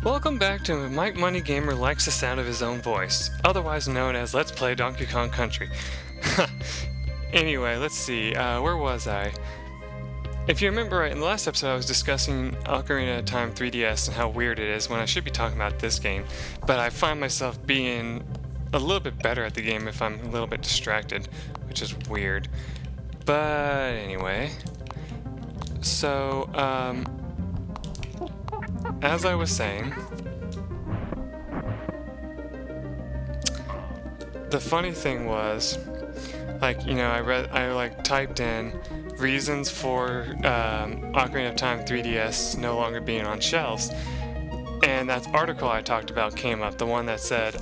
Welcome back to MikeMoneyGMR Likes the Sound of His Own Voice, otherwise known as Let's Play Donkey Kong Country. Anyway, let's see, where was I? If you remember right, in the last episode I was discussing Ocarina of Time 3DS and how weird it is when I should be talking about this game, but I find myself being a little bit better at the game if I'm a little bit distracted, which is weird. But anyway, so, as I was saying, the funny thing was, like, you know, I typed in reasons for Ocarina of Time 3DS no longer being on shelves, and that article I talked about came up, the one that said,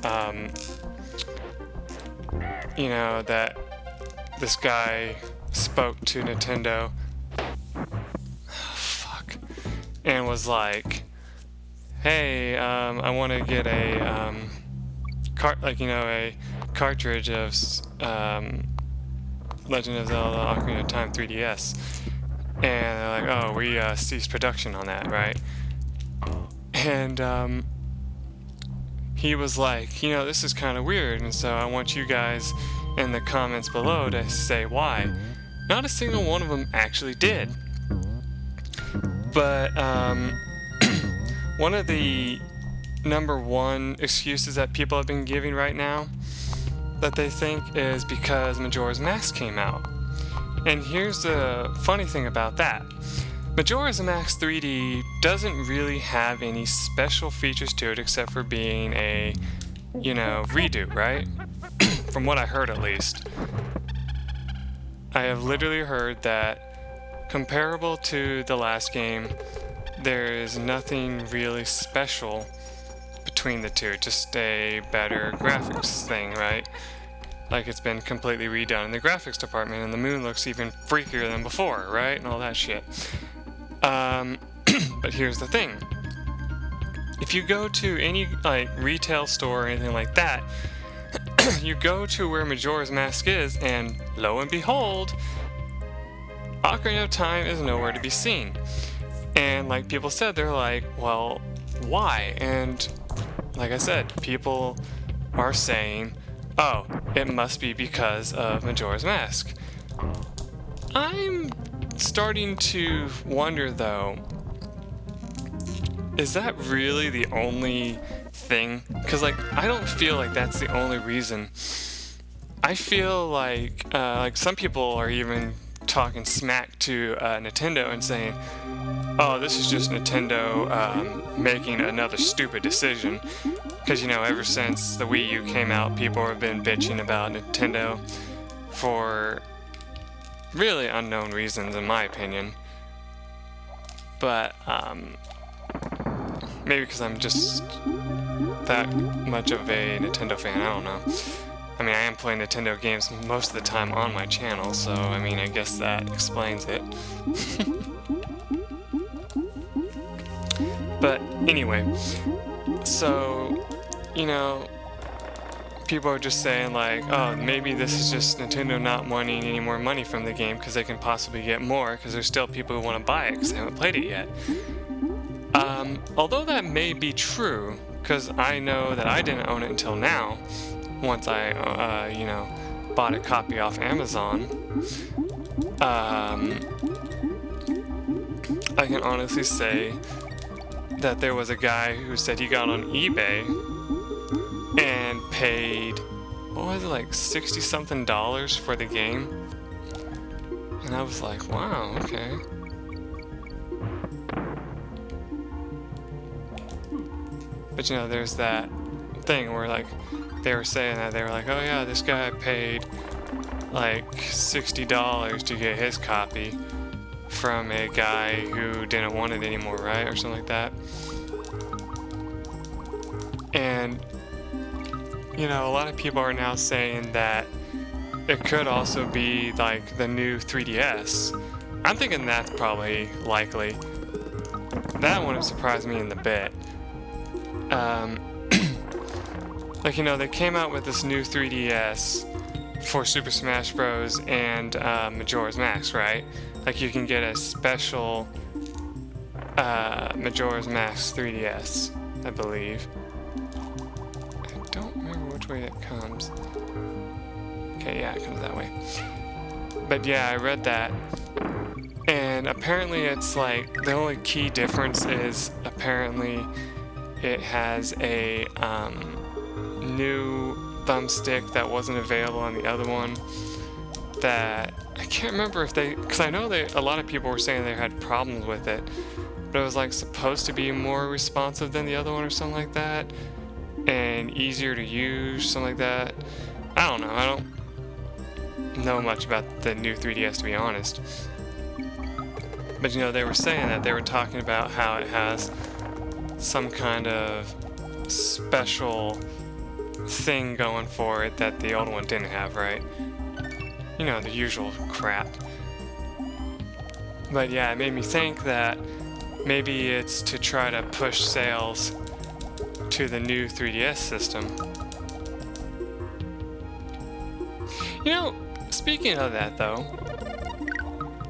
you know, that this guy spoke to Nintendo, and was like, hey, I want to get a a cartridge of Legend of Zelda Ocarina of Time 3DS, and they're like, oh, we ceased production on that, right? And he was like, you know, this is kind of weird, and so I want you guys in the comments below to say why. Not a single one of them actually did. But one of the number one excuses that people have been giving right now that they think is because Majora's Mask came out. And here's the funny thing about that. Majora's Mask 3D doesn't really have any special features to it except for being a, you know, redo, right? From what I heard at least. I have literally heard that comparable to the last game, there is nothing really special between the two, just a better graphics thing, right? Like it's been completely redone in the graphics department, and the moon looks even freakier than before, right? And all that shit. But here's the thing. If you go to any like retail store or anything like that, you go to where Majora's Mask is, and lo and behold, Ocarina of Time is nowhere to be seen. And like people said, they're like, well, why? And like I said, people are saying, oh, it must be because of Majora's Mask. I'm starting to wonder though, is that really the only thing? Because like, I don't feel like that's the only reason. I feel like some people are even talking smack to Nintendo and saying, oh, this is just Nintendo making another stupid decision. Because, you know, ever since the Wii U came out, people have been bitching about Nintendo for really unknown reasons, in my opinion. But, maybe because I'm just that much of a Nintendo fan, I don't know. I mean, I am playing Nintendo games most of the time on my channel, so, I mean, I guess that explains it. But, anyway, so, you know, people are just saying, like, oh, maybe this is just Nintendo not wanting any more money from the game because they can possibly get more, because there's still people who want to buy it because they haven't played it yet. Although that may be true, because I know that I didn't own it until now, once I, you know, bought a copy off Amazon, I can honestly say that there was a guy who said he got on eBay and paid, what was it, like $60-something for the game? And I was like, wow, okay. But you know, there's that thing where like, they were saying that, they were like, oh yeah, this guy paid like $60 to get his copy from a guy who didn't want it anymore, right? Or something like that. And, you know, a lot of people are now saying that it could also be like the new 3DS. I'm thinking that's probably likely. That wouldn't surprise me in the bit. Like, you know, they came out with this new 3DS for Super Smash Bros. And Majora's Mask, right? Like, you can get a special Majora's Mask 3DS. I believe. I don't remember which way it comes. Okay, yeah, it comes that way. But yeah, I read that. And apparently it's like, the only key difference is apparently it has a new thumbstick that wasn't available on the other one. That I can't remember if they, because I know a lot of people were saying they had problems with it, but it was like supposed to be more responsive than the other one or something like that, and easier to use, something like that. I don't know. I don't know much about the new 3DS, to be honest. But you know, they were saying that they were talking about how it has some kind of special thing going for it that the old one didn't have, right? You know, the usual crap. But yeah, it made me think that maybe it's to try to push sales to the new 3DS system. You know, speaking of that though,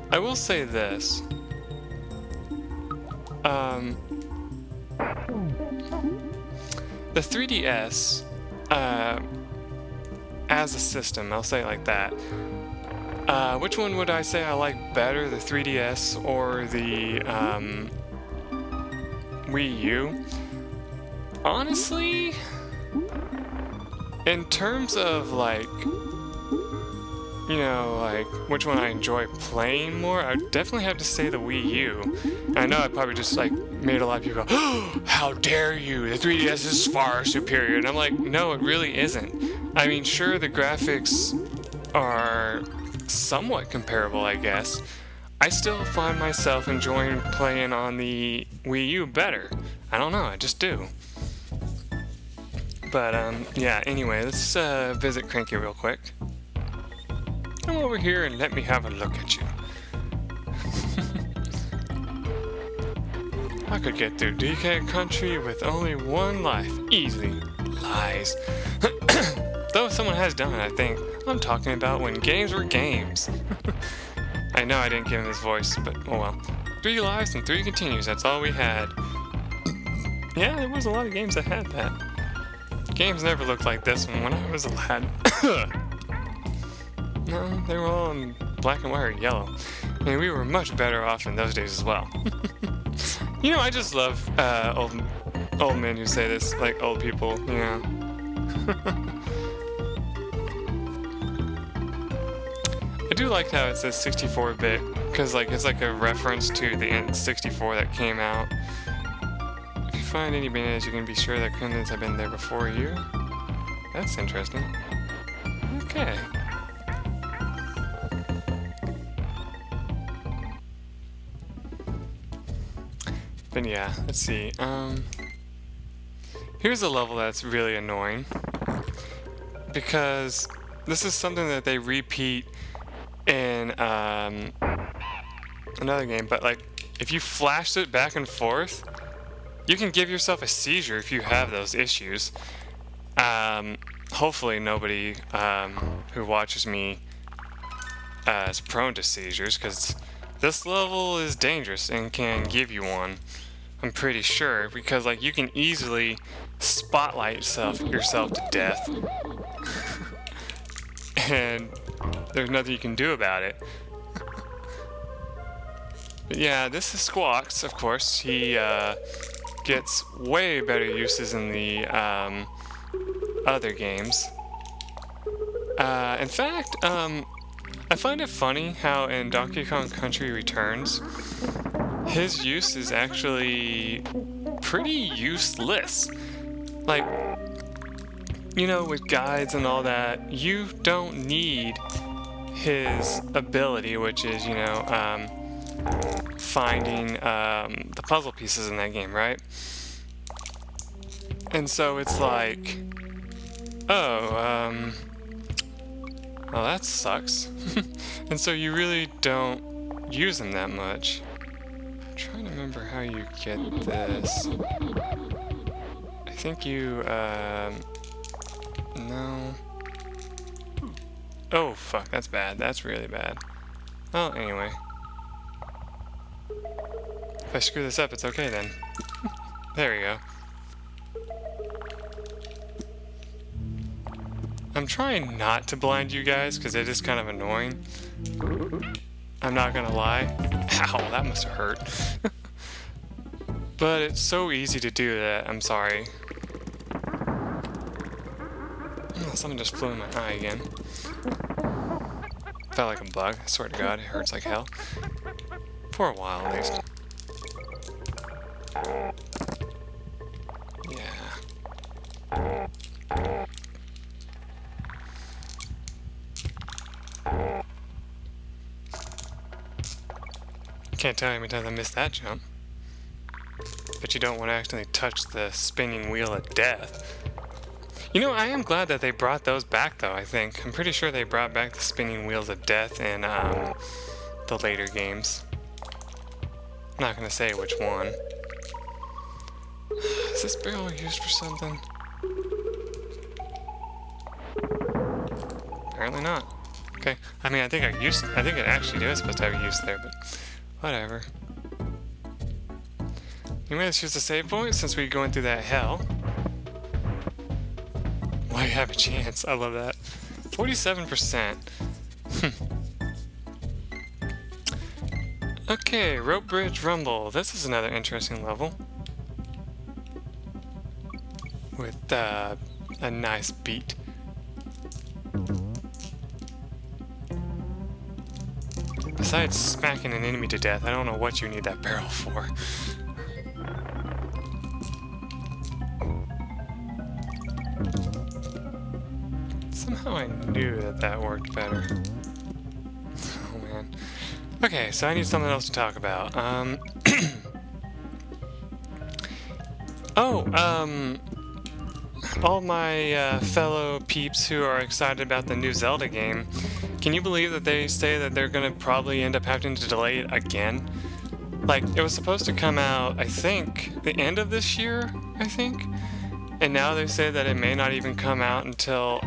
I will say this. The 3DS, as a system, I'll say it like that. Which one would I say I like better, the 3DS or the Wii U? Honestly, in terms of like, you know, like which one I enjoy playing more, I'd definitely have to say the Wii U. I know I probably just like made a lot of people go, oh, how dare you, the 3DS is far superior. And I'm like, no, it really isn't. I mean, sure, the graphics are somewhat comparable, I guess. I still find myself enjoying playing on the Wii U better. I don't know, I just do. But yeah, anyway, let's visit Cranky real quick. Come over here and let me have a look at you. I could get through DK Country with only one life. Easily. Lies. Though someone has done it, I think. I'm talking about when games were games. I know I didn't give him his voice, but oh well. 3 lives and 3 continues, that's all we had. Yeah, there was a lot of games that had that. Games never looked like this one when I was a lad. No, they were all in black and white or yellow. And we were much better off in those days as well. You know, I just love old men who say this, like old people, you know. I do like how it says 64-bit, because like it's like a reference to the N64 that came out. If you find any bananas, you can be sure that criminals have been there before you. That's interesting. Okay. But yeah, let's see. Here's a level that's really annoying, because this is something that they repeat in another game, but like if you flash it back and forth, you can give yourself a seizure if you have those issues. Hopefully nobody who watches me is prone to seizures, because this level is dangerous and can give you one. I'm pretty sure, because like you can easily spotlight yourself to death. And there's nothing you can do about it. But yeah, this is Squawks, of course. He gets way better uses in the other games. In fact, I find it funny how in Donkey Kong Country Returns, his use is actually pretty useless. Like, you know, with guides and all that, you don't need his ability, which is, you know, finding the puzzle pieces in that game, right? And so it's like, oh, well, that sucks. And so you really don't use them that much. I'm trying to remember how you get this. I think you, no. Oh, fuck, that's bad. That's really bad. Well, anyway. If I screw this up, it's okay then. There we go. I'm trying not to blind you guys because it is kind of annoying. I'm not gonna lie. Ow, that must have hurt. But it's so easy to do that. I'm sorry. Oh, something just flew in my eye again. Felt like a bug. I swear to God, it hurts like hell. For a while, at least. Yeah. Can't tell you how many times I missed that jump. But you don't want to accidentally touch the spinning wheel of death. You know, I am glad that they brought those back, though, I think. I'm pretty sure they brought back the spinning wheels of death in the later games. I'm not going to say which one. Is this barrel used for something? Apparently not. Okay. I mean, I think it actually is supposed to have use there, but whatever. Anyway, let's use the save point since we're going through that hell. Why have a chance? I love that. 47%. Okay, Rope Bridge Rumble. This is another interesting level. With a nice beat. Besides smacking an enemy to death, I don't know what you need that barrel for. Somehow I knew that worked better. Oh man. Okay, so I need something else to talk about. All my fellow peeps who are excited about the new Zelda game, can you believe that they say that they're gonna probably end up having to delay it again? Like, it was supposed to come out, I think, the end of this year, I think? And now they say that it may not even come out until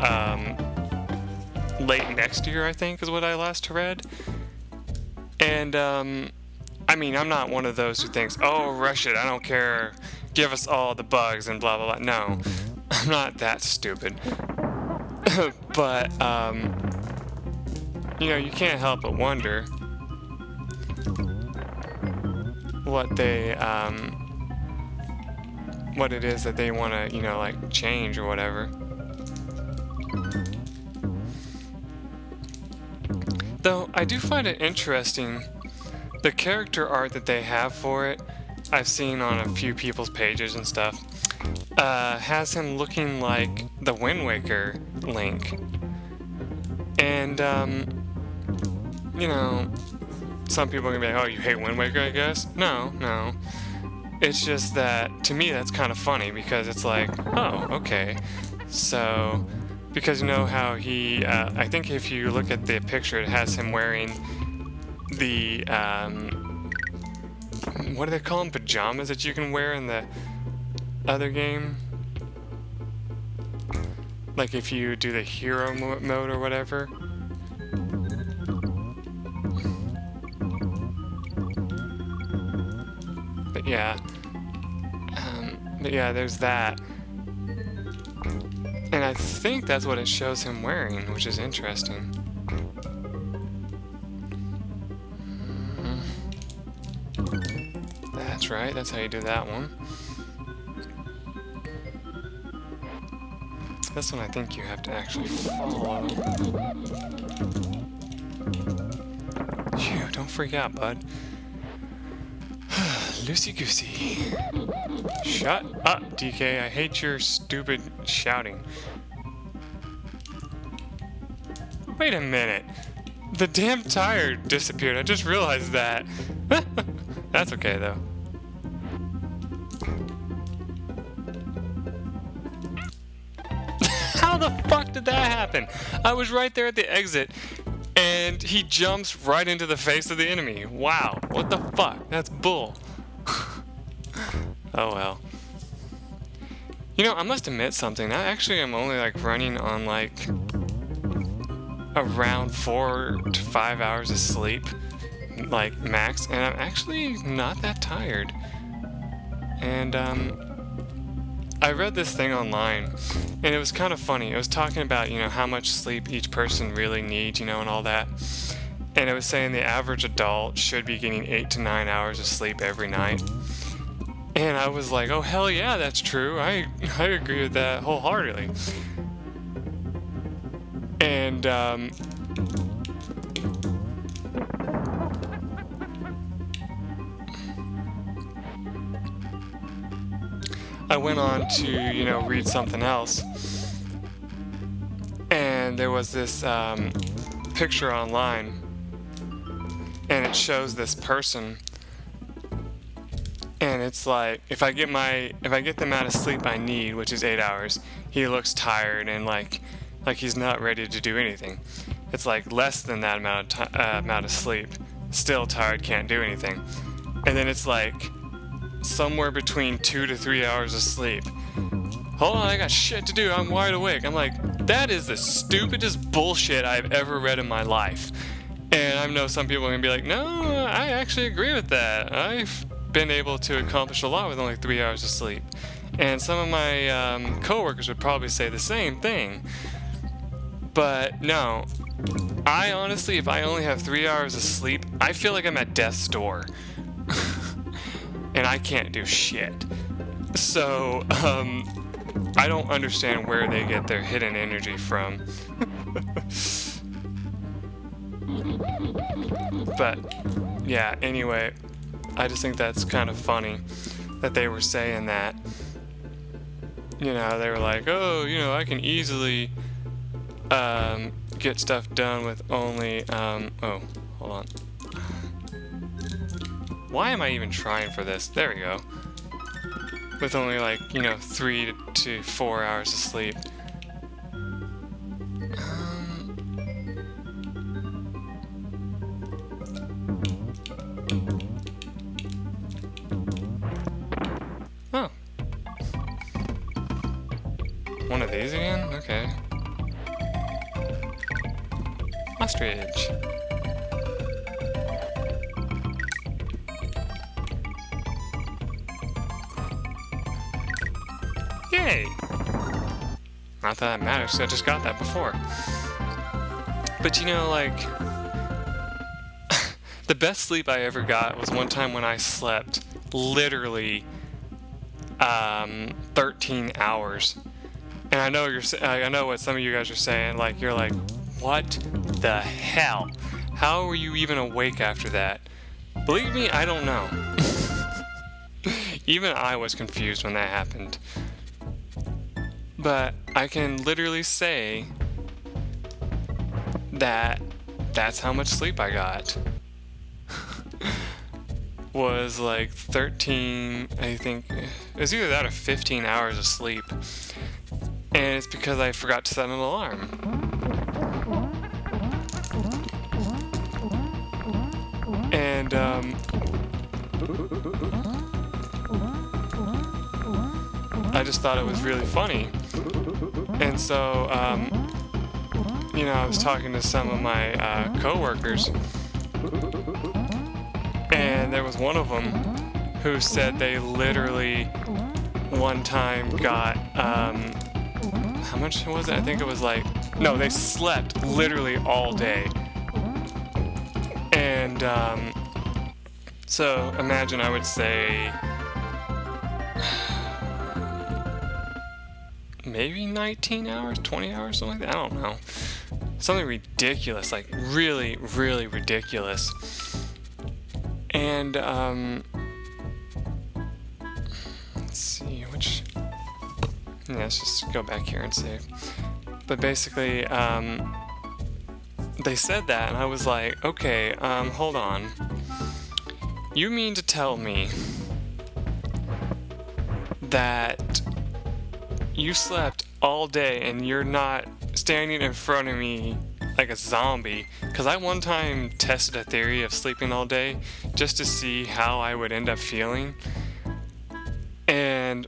late next year, I think, is what I last read. And, I mean, I'm not one of those who thinks, oh, rush it, I don't care, give us all the bugs and blah, blah, blah. No, I'm not that stupid. But, you know, you can't help but wonder what what it is that they want to, you know, like, change or whatever. Though, I do find it interesting, the character art that they have for it, I've seen on a few people's pages and stuff, has him looking like the Wind Waker Link. And, you know, some people are gonna be like, oh, you hate Wind Waker, I guess? No. It's just that, to me, that's kind of funny, because it's like, oh, okay. So, because you know how he, I think if you look at the picture, it has him wearing the, what do they call them? Pajamas that you can wear in the other game? Like if you do the hero mode or whatever. But yeah, there's that. And I think that's what it shows him wearing, which is interesting. That's right, that's how you do that one. This one I think you have to actually follow. Phew, don't freak out, bud. Loosey-goosey. Shut up, DK. I hate your stupid shouting. Wait a minute. The damn tire disappeared. I just realized that. That's okay, though. How the fuck did that happen? I was right there at the exit, and he jumps right into the face of the enemy. Wow. What the fuck? That's bull. Oh well. You know, I must admit something. I actually am only like running on like around 4 to 5 hours of sleep, like max, and I'm actually not that tired. And I read this thing online, and it was kind of funny. It was talking about, how much sleep each person really needs, and all that. And it was saying the average adult should be getting 8 to 9 hours of sleep every night. And I was like, oh, hell yeah, that's true. I agree with that wholeheartedly. And, I went on to, read something else. And there was this picture online, and it shows this person, and it's like, if I get the amount of sleep I need, which is 8 hours, he looks tired and like he's not ready to do anything. It's like less than that amount of sleep, still tired, can't do anything. And then it's like somewhere between 2 to 3 hours of sleep. Hold on, I got shit to do, I'm wide awake. I'm like, that is the stupidest bullshit I've ever read in my life. And I know some people are going to be like, no, I actually agree with that. I've been able to accomplish a lot with only 3 hours of sleep. And some of my coworkers would probably say the same thing. But no, I honestly, if I only have 3 hours of sleep, I feel like I'm at death's door. And I can't do shit. So, I don't understand where they get their hidden energy from. But, yeah, anyway, I just think that's kind of funny that they were saying that. They were like, oh, I can easily get stuff done with only, oh, hold on. Why am I even trying for this? There we go. With only 3 to 4 hours of sleep. Oh. One of these again? Okay. Ostrich. Yay! Not that it matters, 'cause I just got that before. But the best sleep I ever got was one time when I slept literally 13 hours. And I know what some of you guys are saying, you're like, what the hell? How were you even awake after that? Believe me, I don't know. Even I was confused when that happened. But I can literally say that that's how much sleep I got. Was 13, I think, it was either that or 15 hours of sleep. And it's because I forgot to set an alarm. And, I just thought it was really funny. And so, I was talking to some of my coworkers, and there was one of them who said they literally one time got, how much was it? I think it was they slept literally all day. And, so imagine, I would say, maybe 19 hours, 20 hours, something like that. I don't know. Something ridiculous, really, really ridiculous. And, let's see, let's just go back here and see. But basically, they said that, and I was like, okay, hold on. You mean to tell me that you slept all day and you're not standing in front of me like a zombie? Because I one time tested a theory of sleeping all day just to see how I would end up feeling. And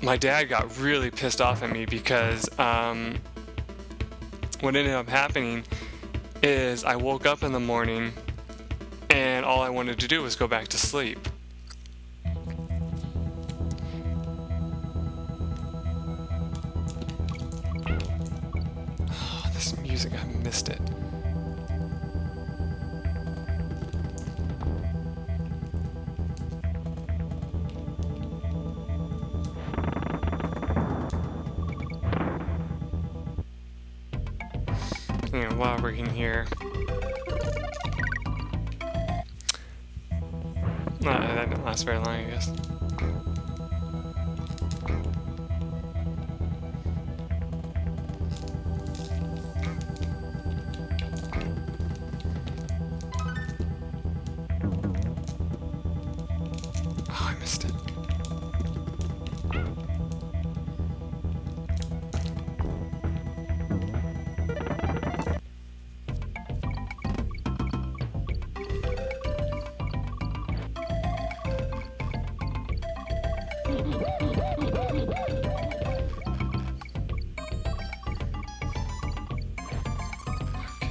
my dad got really pissed off at me because what ended up happening is I woke up in the morning and all I wanted to do was go back to sleep. music. I missed it. You know, while we're in here. No, that didn't last very long, I guess. Oh, I missed it.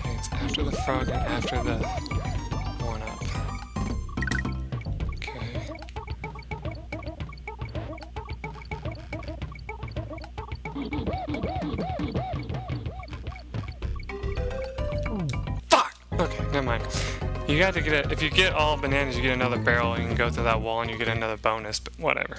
Okay, it's after the frog and after the one-up. Okay. Fuck! Okay, never mind. You got to get it. If you get all bananas, you get another barrel. You can go through that wall and you get another bonus, but whatever.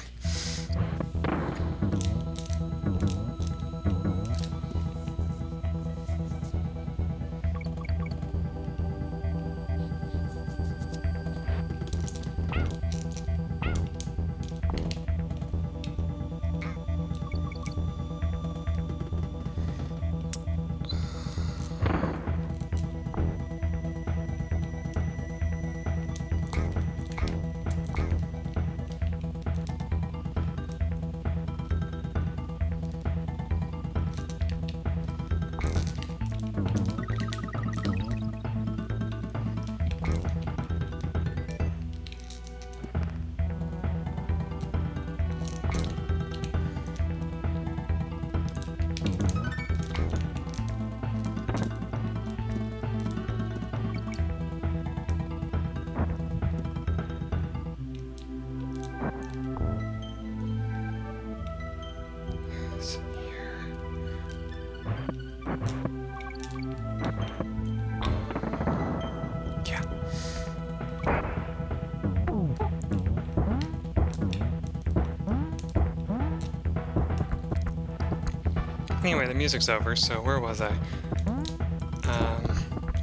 Anyway, the music's over, so where was I?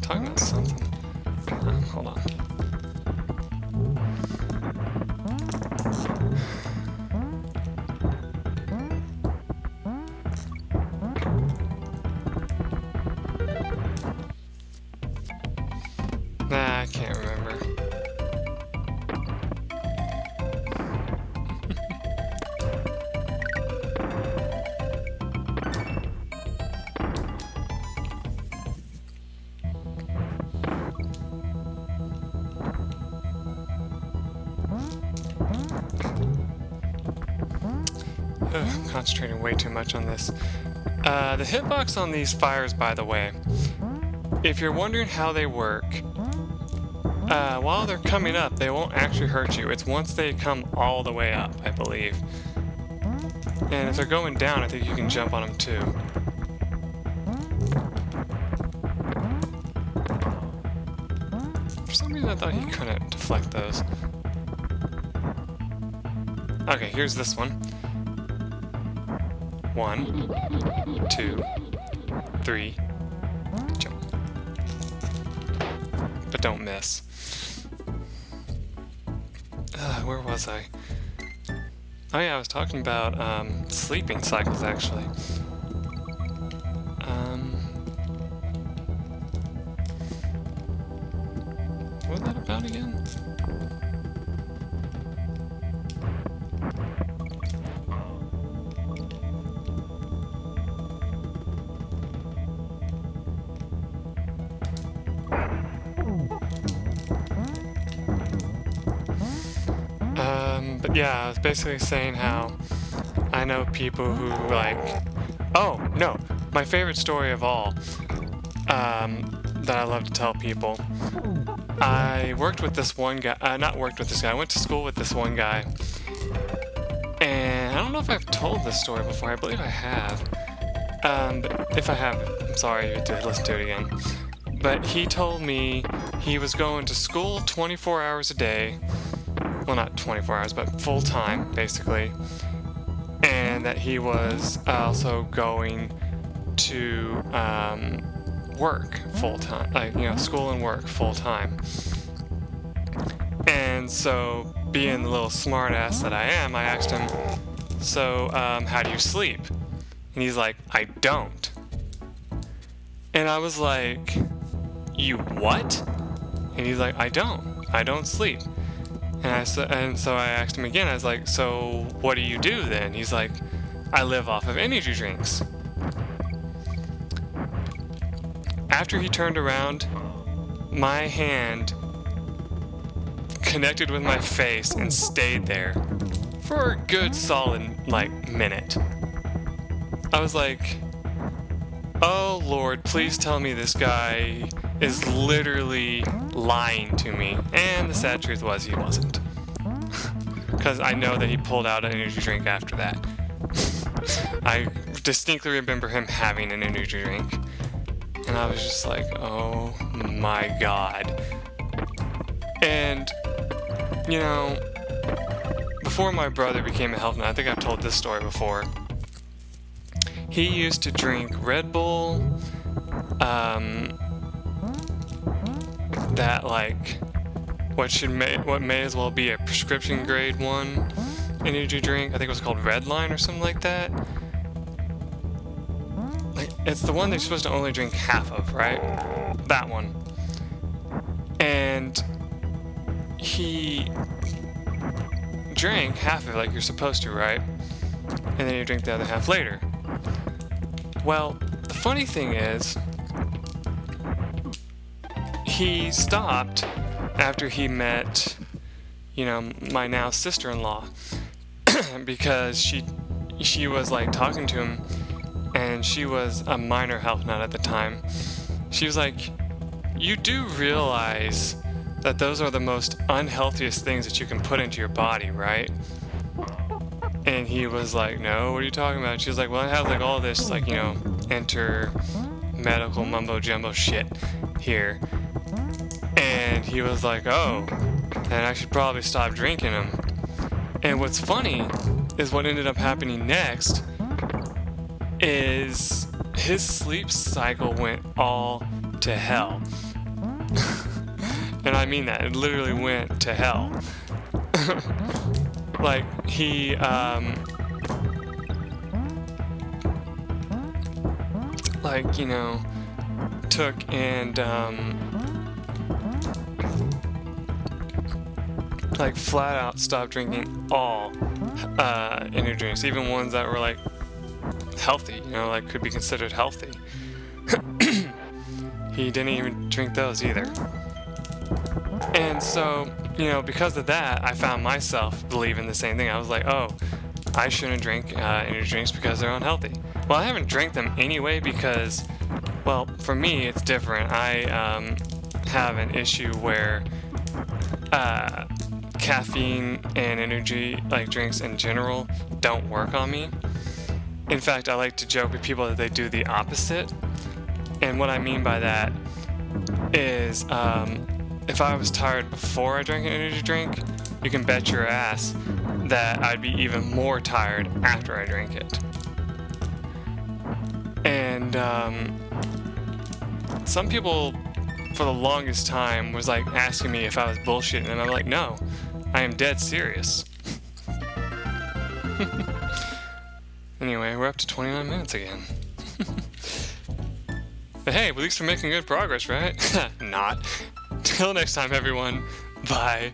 Talking about something. Hold on. Nah, I can't remember. I'm concentrating way too much on this. The hitbox on these fires, by the way, if you're wondering how they work, while they're coming up, they won't actually hurt you. It's once they come all the way up, I believe. And if they're going down, I think you can jump on them too. For some reason, I thought he couldn't deflect those. Okay, here's this one. 1, 2, 3, jump. But don't miss. Where was I? Oh yeah, I was talking about sleeping cycles actually. What was that about again? But yeah, I was basically saying how I know people who like... Oh, no! My favorite story of all that I love to tell people. I worked with this one guy... not worked with this guy. I went to school with this one guy. And I don't know if I've told this story before. I believe I have. If I have, I'm sorry you had to listen to it again. But he told me he was going to school 24 hours a day. Well, not 24 hours, but full time, basically. And that he was also going to work full time, like, school and work full time. And so, being the little smart ass that I am, I asked him, so, how do you sleep? And he's like, I don't. And I was like, you what? And he's like, I don't sleep. And so I asked him again, I was like, so what do you do then? He's like, I live off of energy drinks. After he turned around, my hand connected with my face and stayed there for a good solid, minute. I was like, oh Lord, please tell me this guy is literally lying to me. And the sad truth was he wasn't. Because I know that he pulled out an energy drink after that. I distinctly remember him having an energy drink. And I was just like, oh my God. And, before my brother became a health nut, I think I've told this story before. He used to drink Red Bull, what may as well be a prescription grade 1 energy drink. I think it was called Redline or something like that. It's the one they're supposed to only drink half of, right? That one. And he drank half of it like you're supposed to, right? And then you drink the other half later. Well, the funny thing is, he stopped after he met, my now sister-in-law, because she was talking to him, and she was a minor health nut at the time. She was like, you do realize that those are the most unhealthiest things that you can put into your body, right? And he was like, no, what are you talking about? She was like, well, it has all this enter medical mumbo jumbo shit here. And he was like, oh, then I should probably stop drinking them. And what's funny is what ended up happening next is his sleep cycle went all to hell. And I mean that, it literally went to hell. He, took and, flat out stopped drinking all, energy drinks, even ones that were, healthy, could be considered healthy. He didn't even drink those either. And so, because of that, I found myself believing the same thing. I was like, oh, I shouldn't drink energy drinks because they're unhealthy. Well, I haven't drank them anyway because, well, for me, it's different. I have an issue where caffeine and energy, drinks in general, don't work on me. In fact, I like to joke with people that they do the opposite. And what I mean by that is, if I was tired before I drank an energy drink, you can bet your ass that I'd be even more tired after I drank it. And some people, for the longest time, was asking me if I was bullshitting, and I'm like, no, I am dead serious. Anyway, we're up to 29 minutes again. But hey, at least we're making good progress, right? Not. Till next time, everyone. Bye.